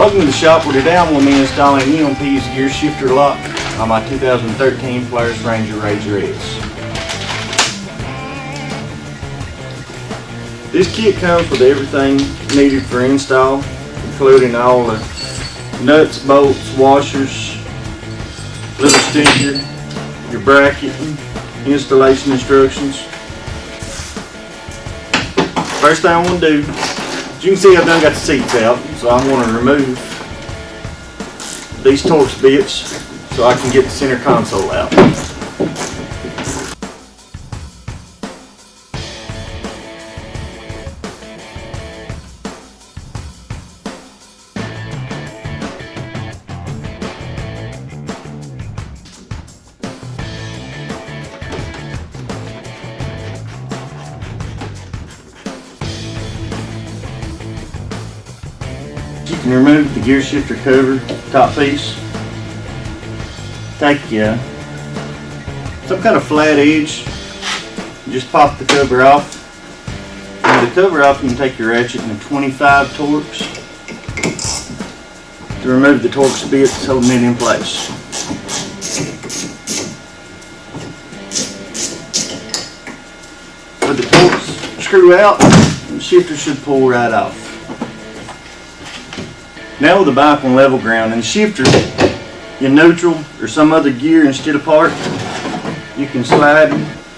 Welcome to the shop where today I'm going to be installing EMP's gear shifter lock on my 2013 Polaris Ranger RZR. This kit comes with everything needed for install, including all the nuts, bolts, washers, little sticker, your bracket, installation instructions. First thing I want to do, as you can see, I've done got the seats out, so I'm going to remove these Torx bits so I can get the center console out. You can remove the gear shifter cover, top piece. Take some kind of flat edge, just pop the cover off. With the cover off, you can take your ratchet and a 25 Torx to remove the Torx bits holding it in place. With the Torx screw out, the shifter should pull right off. Now with the bike on level ground and the shifter in neutral or some other gear instead of park, you can slide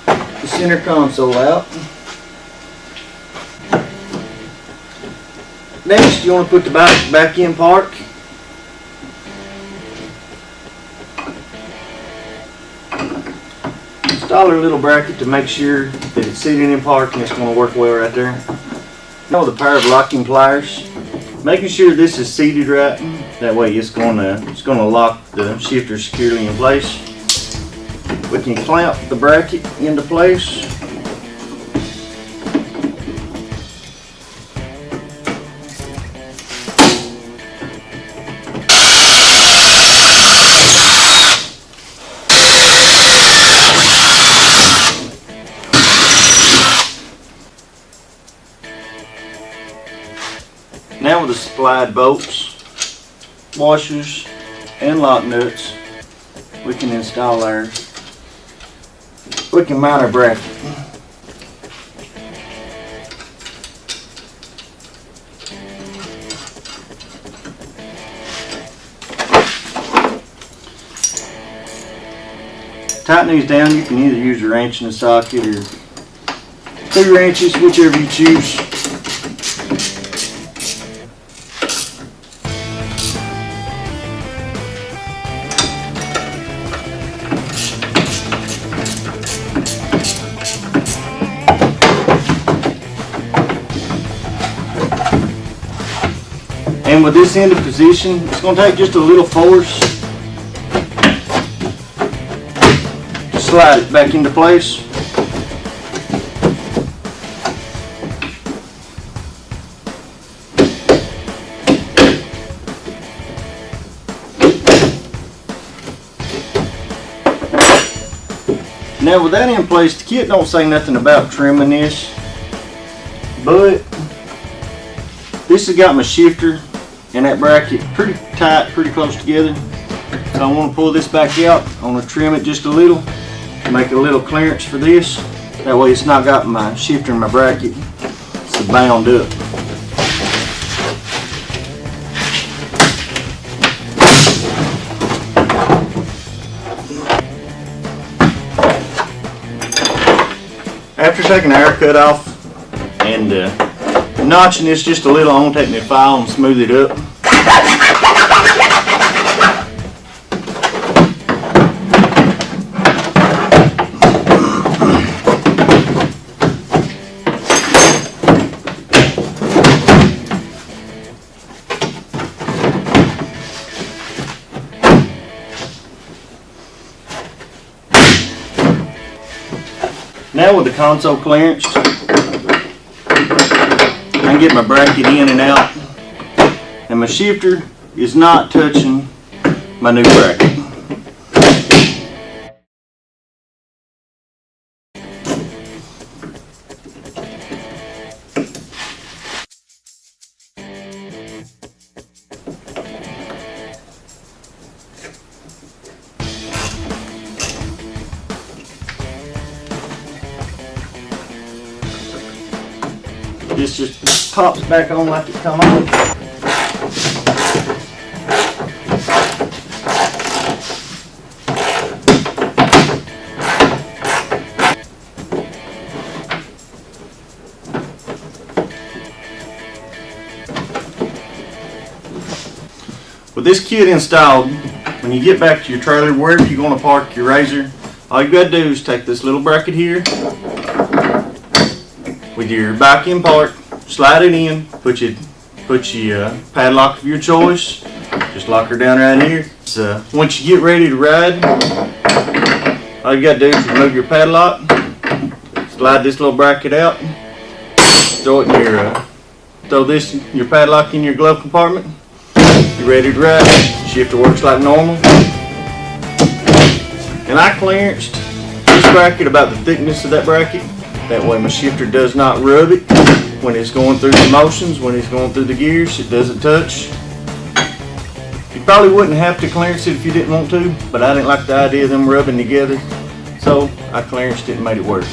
the center console out. Next, you want to put the bike back in park. Install our little bracket to make sure that it's seated in park and it's going to work well right there. Now with a pair of locking pliers, making sure this is seated right, that way it's gonna lock the shifter securely in place. We can clamp the bracket into place. Now with the supplied bolts, washers, and lock nuts, we can install we can mount our bracket. Tighten these down. You can either use a wrench in the socket or 2 wrenches, whichever you choose. And with this end of position, it's going to take just a little force to slide it back into place. Now with that in place, the kit don't say nothing about trimming this, but this has got my shifter and that bracket pretty tight, pretty close together. So I want to pull this back out. I want to trim it just a little, make a little clearance for this. That way it's not got my shifter and my bracket so bound up. After taking the air cut off and notching this just a little, I'm going to take my file and smooth it up. Now with the console clearance, I can get my bracket in and out, and my shifter is not touching my new bracket. this just pops back on like it come off. With this kit installed, when you get back to your trailer, wherever you're going to park your RZR, all you got to do is take this little bracket here with your back end part, slide it in, put your padlock of your choice, just lock her down right here. So once you get ready to ride, all you got to do is remove your padlock, slide this little bracket out, throw your padlock in your glove compartment. You're ready to ride. Shifter works like normal. And I clearanced this bracket about the thickness of that bracket. That way my shifter does not rub it when it's going through the motions, when it's going through the gears, it doesn't touch. You probably wouldn't have to clearance it if you didn't want to, but I didn't like the idea of them rubbing together, so I clearanced it and made it work.